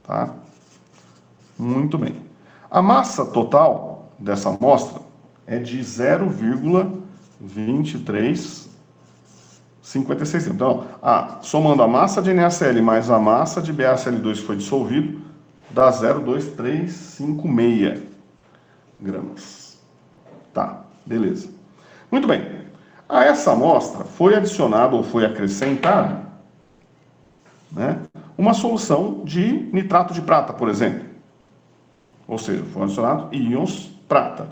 Tá? Muito bem. A massa total dessa amostra é de 0,2356. Então, somando a massa de NaCl mais a massa de BaCl2 que foi dissolvido, dá 0,2356 gramas. Tá, beleza. Muito bem. A essa amostra foi adicionado ou foi acrescentado, né, uma solução de nitrato de prata, por exemplo. Ou seja, foi adicionado íons prata.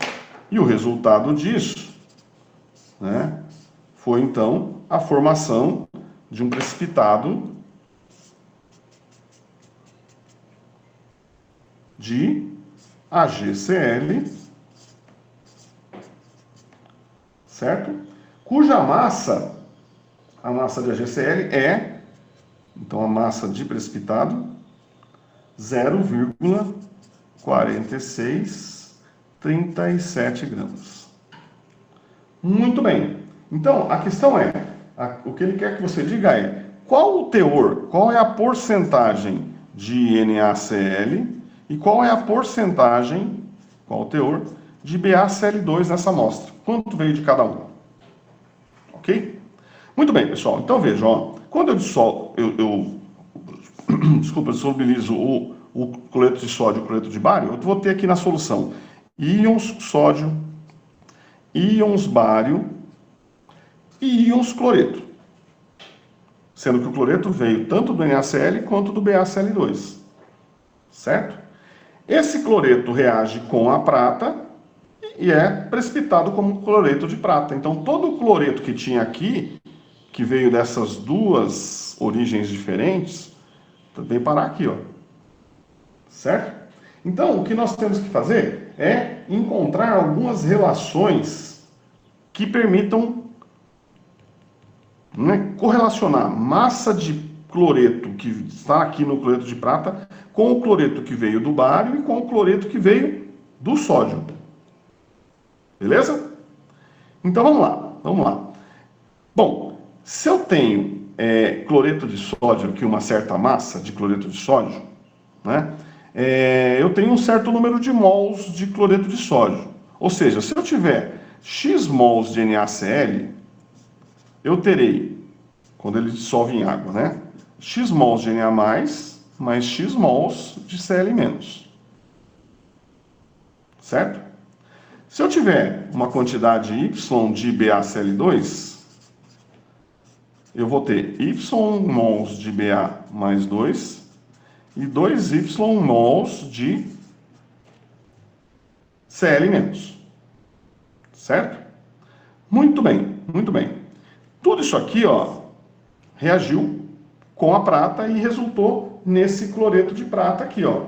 E o resultado disso, né, foi então a formação de um precipitado de AgCl, certo? Cuja massa, a massa de AgCl é, então a massa de precipitado, 0,4637 gramas. Muito bem. Então, a questão é, o que ele quer que você diga é, qual o teor, qual é a porcentagem de NaCl e qual é a porcentagem, qual o teor, de BaCl2 nessa amostra? Quanto veio de cada um? Ok? Muito bem, pessoal. Então, vejam, ó, quando eu solubilizo o cloreto de sódio e o cloreto de bário, eu vou ter aqui na solução íons sódio, íons bário e íons cloreto. Sendo que o cloreto veio tanto do NaCl quanto do BaCl2. Certo? Esse cloreto reage com a prata e é precipitado como cloreto de prata. Então, todo o cloreto que tinha aqui, que veio dessas duas origens diferentes, vem parar aqui, ó. Certo? Então, o que nós temos que fazer é encontrar algumas relações que permitam, né, correlacionar massa de cloreto que está aqui no cloreto de prata com o cloreto que veio do bário e com o cloreto que veio do sódio. Beleza? Então vamos lá, vamos lá. Bom, se eu tenho cloreto de sódio aqui, uma certa massa de cloreto de sódio, né, eu tenho um certo número de mols de cloreto de sódio. Ou seja, se eu tiver X mols de NaCl, eu terei, quando ele dissolve em água, né, X mols de Na+, mais X mols de Cl-. Certo? Se eu tiver uma quantidade Y de BaCl2, eu vou ter Y mols de Ba mais 2 e 2Y mols de Cl-. Certo? Muito bem, muito bem. Tudo isso aqui, ó, reagiu com a prata e resultou nesse cloreto de prata aqui, ó.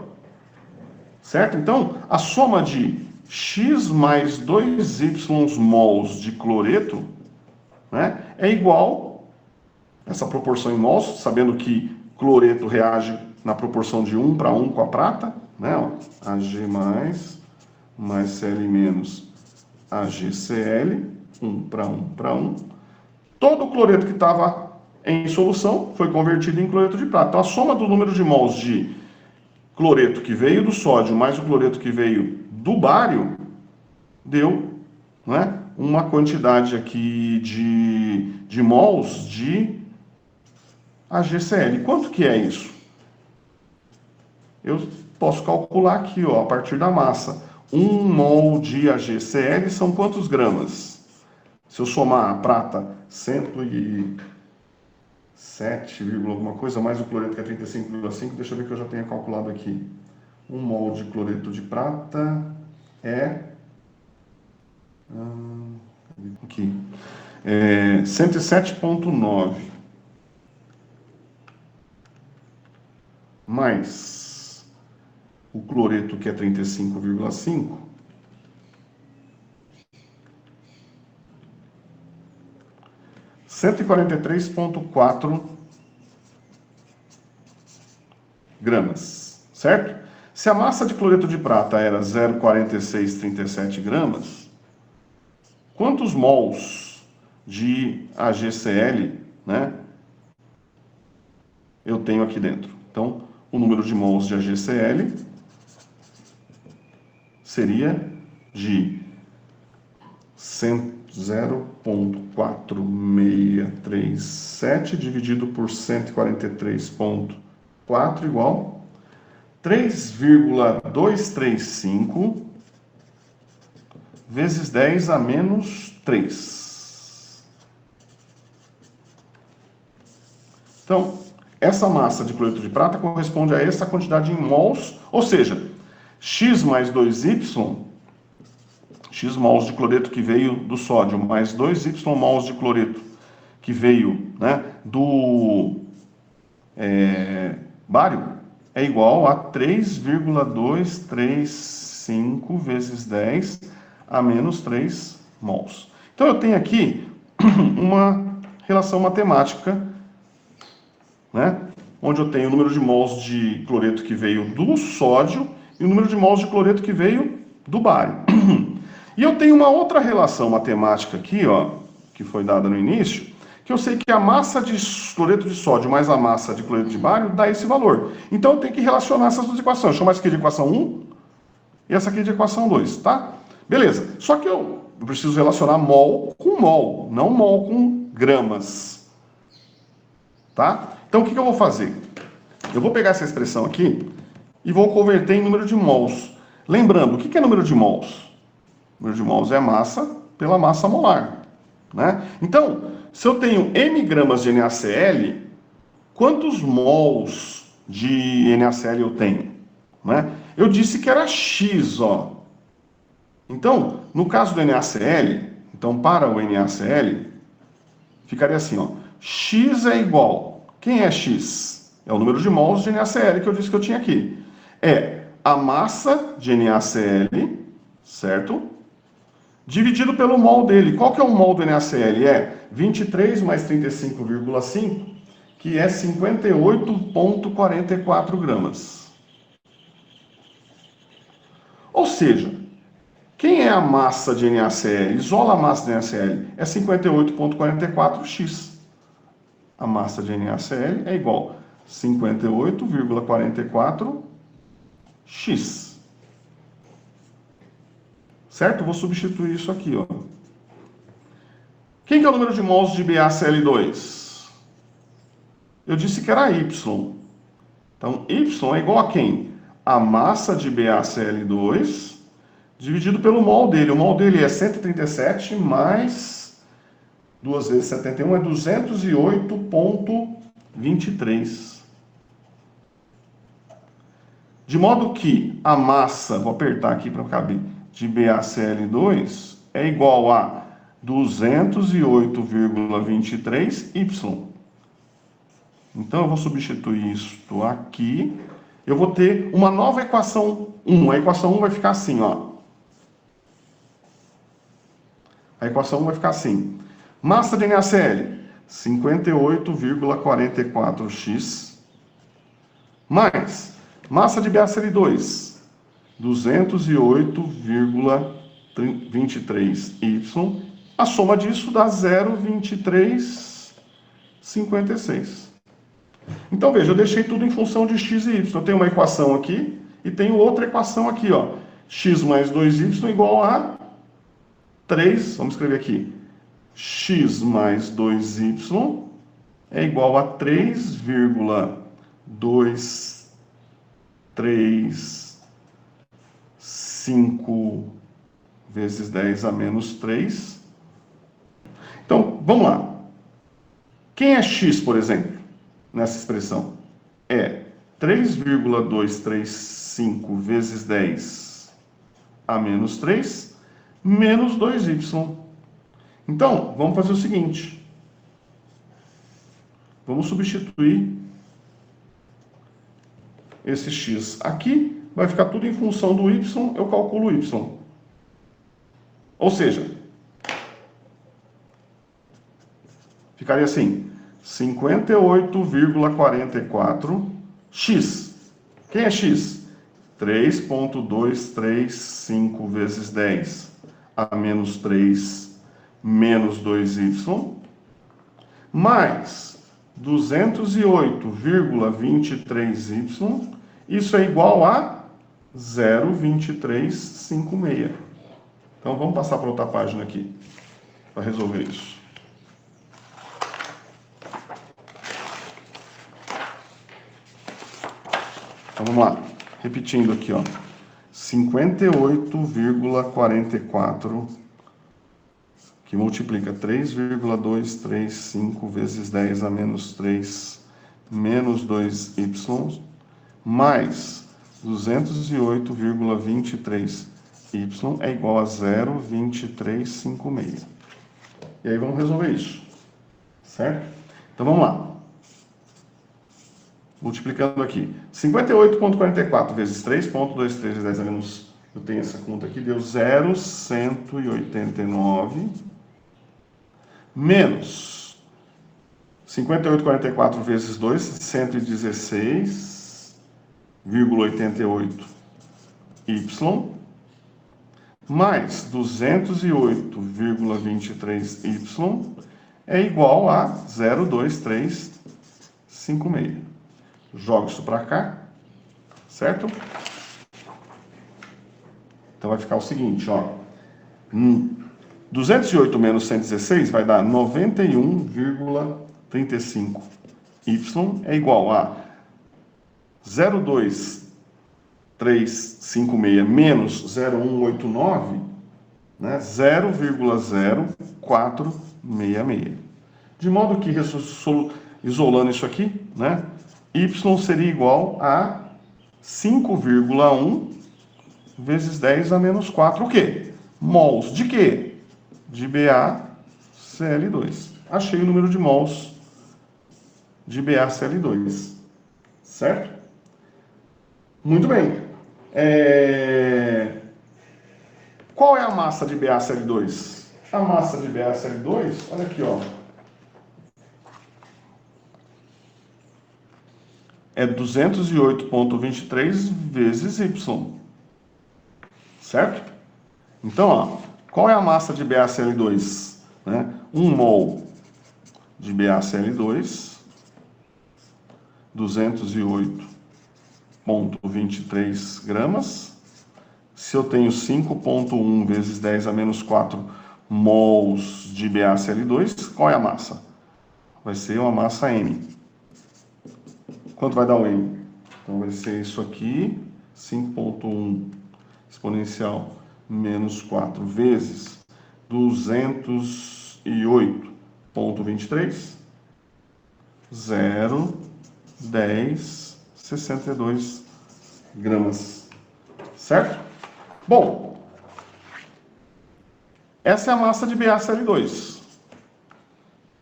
Certo? Então, a soma de X mais 2Y mols de cloreto, né, é igual, essa proporção em mols, sabendo que cloreto reage na proporção de 1 para 1 com a prata, né, ó, Ag mais Cl- AgCl, 1 para 1 para 1. Todo o cloreto que estava em solução foi convertido em cloreto de prata. Então, a soma do número de mols de cloreto que veio do sódio mais o cloreto que veio do bário deu, né, uma quantidade aqui de mols de AgCl. Quanto que é isso? Eu posso calcular aqui, ó, a partir da massa. 1 mol de AgCl são quantos gramas? Se eu somar a prata, 107, alguma coisa, mais o cloreto que é 35,5, deixa eu ver que eu já tenho calculado aqui. 1 mol de cloreto de prata é... aqui. 107,9 mais o cloreto, que é 35,5, – 143,4 gramas, certo? Se a massa de cloreto de prata era 0,4637 gramas, quantos mols de AgCl, né, eu tenho aqui dentro? Então, o número de mols de AgCl seria de 0,4637 dividido por 143,4 igual 3,235 vezes 10 a menos 3. Então, essa massa de cloreto de prata corresponde a essa quantidade em mols, ou seja, X mais 2Y, X mols de cloreto que veio do sódio, mais 2Y mols de cloreto que veio, né, do bário, é igual a 3,235 vezes 10 a menos 3 mols. Então eu tenho aqui uma relação matemática, né, onde eu tenho o número de mols de cloreto que veio do sódio e o número de mols de cloreto que veio do bário. E eu tenho uma outra relação matemática aqui, ó, que foi dada no início, que eu sei que a massa de cloreto de sódio mais a massa de cloreto de bário dá esse valor. Então eu tenho que relacionar essas duas equações. Chama essa aqui de equação 1 e essa aqui de equação 2, tá? Beleza. Só que eu preciso relacionar mol com mol, não mol com gramas. Tá? Então o que eu vou fazer? Eu vou pegar essa expressão aqui e vou converter em número de mols. Lembrando, o que é número de mols? Número de mols é a massa pela massa molar, né? Então, se eu tenho m gramas de NaCl, quantos mols de NaCl eu tenho? Né? Eu disse que era X, ó. Então, no caso do NaCl, então para o NaCl, ficaria assim, ó. X é igual. Quem é X? É o número de mols de NaCl que eu disse que eu tinha aqui. É a massa de NaCl, certo? Dividido pelo mol dele. Qual que é o mol do NaCl? É 23 mais 35,5, que é 58,44 gramas. Ou seja, quem é a massa de NaCl? Isola a massa de NaCl. É 58,44x. A massa de NaCl é igual a 58,44x. Certo? Vou substituir isso aqui, ó. Quem que é o número de mols de BaCl2? Eu disse que era Y. Então, Y é igual a quem? A massa de BaCl2 dividido pelo mol dele. O mol dele é 137 mais 2 vezes 71 é 208,23. De modo que a massa, vou apertar aqui para caber, de BaCl2 é igual a 208,23Y. Então eu vou substituir isto aqui. Eu vou ter uma nova equação 1. A equação 1 vai ficar assim, ó. A equação 1 vai ficar assim. Massa de NaCl, 58,44x. Mais massa de BaCl2, 208,23y. A soma disso dá 0,2356. Então, veja, eu deixei tudo em função de x e y. Eu tenho uma equação aqui e tenho outra equação aqui, ó. X mais 2y igual a 3, vamos escrever aqui. X mais 2y é igual a 3,235 vezes 10 a menos 3. Então, vamos lá. Quem é x, por exemplo, nessa expressão? É 3,235 5 vezes 10 a menos 3, menos 2y. Então, vamos fazer o seguinte. Vamos substituir esse x aqui, vai ficar tudo em função do y, eu calculo o y. Ou seja, ficaria assim, 58,44x. Quem é x? 3,235 vezes 10 a menos 3 menos 2y, mais 208,23y, isso é igual a 0,2356. Então, vamos passar para outra página aqui, para resolver isso. Então, vamos lá. Repetindo aqui, ó. 58,44, que multiplica 3,235 vezes 10 a menos 3 menos 2y, mais 208,23y é igual a 0,2356. E aí vamos resolver isso, certo? Então vamos lá. Multiplicando aqui. 58,44 vezes 3,23 vezes 10 a menos... Eu tenho essa conta aqui, deu 0,189 menos 58,44 vezes 2, 116,88y, mais 208,23y é igual a 0,2356. Jogo isso para cá, certo? Então vai ficar o seguinte, ó. 208 menos 116 vai dar 91,35. Y é igual a 0,2356 menos 0,189, né? 0,0466. De modo que, isolando isso aqui, né? Y seria igual a 5,1 vezes 10 a menos 4. O quê? Mols de quê? De BaCl2. Achei o número de mols de BaCl2. Certo? Muito bem. Qual é a massa de BaCl2? A massa de BaCl2, olha aqui, ó. É 208,23 vezes y. Certo? Então, ó, qual é a massa de BaCl2? Né? 1 mol de BaCl2, 208,23 gramas. Se eu tenho 5,1 vezes 10 a menos 4 mols de BaCl2, qual é a massa? Vai ser uma massa M. Quanto vai dar o M? Então, vai ser isso aqui, 5,1 exponencial menos 4 vezes 208,23, 0,1062 gramas. Certo? Bom, essa é a massa de BaCl2.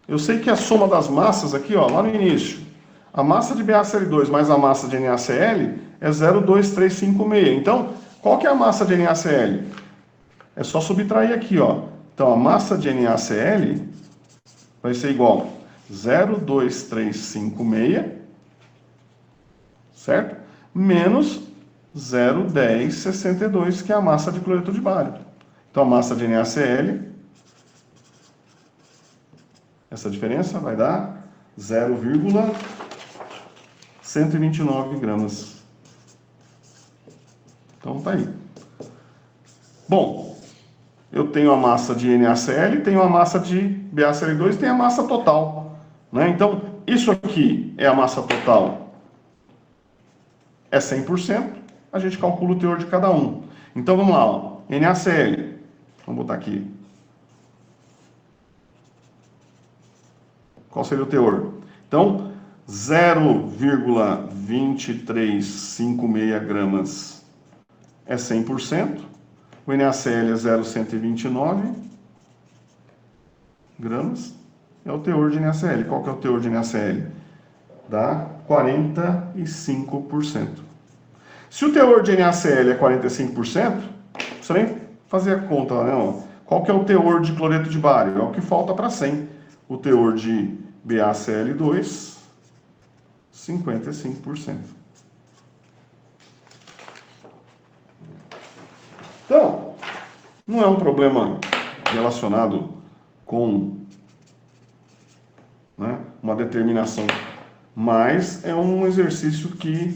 Eu sei que a soma das massas aqui, ó, lá no início, a massa de BaCl2 mais a massa de NaCl é 0,2356. Então, qual que é a massa de NaCl? É só subtrair aqui, ó. Então, a massa de NaCl vai ser igual a 0,2356, certo? Menos 0,1062, que é a massa de cloreto de bário. Então, a massa de NaCl, essa diferença vai dar 0,129 gramas. Então, tá aí. Bom, eu tenho a massa de NaCl, tenho a massa de BaCl2 e tenho a massa total. Né? Então, isso aqui é a massa total. É 100%. A gente calcula o teor de cada um. Então, vamos lá. Ó. NaCl. Vamos botar aqui. Qual seria o teor? Então, 0,2356 gramas é 100%, o NaCl é 0,129 gramas, é o teor de NaCl. Qual que é o teor de NaCl? Dá 45%. Se o teor de NaCl é 45%, não precisa nem fazer a conta lá, não. Qual que é o teor de cloreto de bário? É o que falta para 100. O teor de BaCl2, 55%. Então, não é um problema relacionado com, né, uma determinação, mas é um exercício que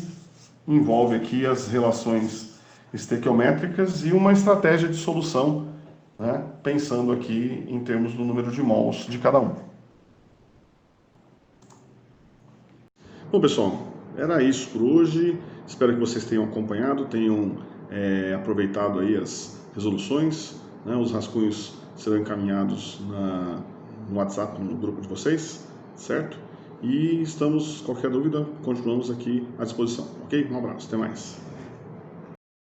envolve aqui as relações estequiométricas e uma estratégia de solução, né, pensando aqui em termos do número de mols de cada um. Bom, pessoal, era isso por hoje. Espero que vocês tenham acompanhado, tenham aproveitado aí as resoluções, né? Os rascunhos serão encaminhados no WhatsApp, no grupo de vocês, certo? E qualquer dúvida, continuamos aqui à disposição, ok? Um abraço, até mais.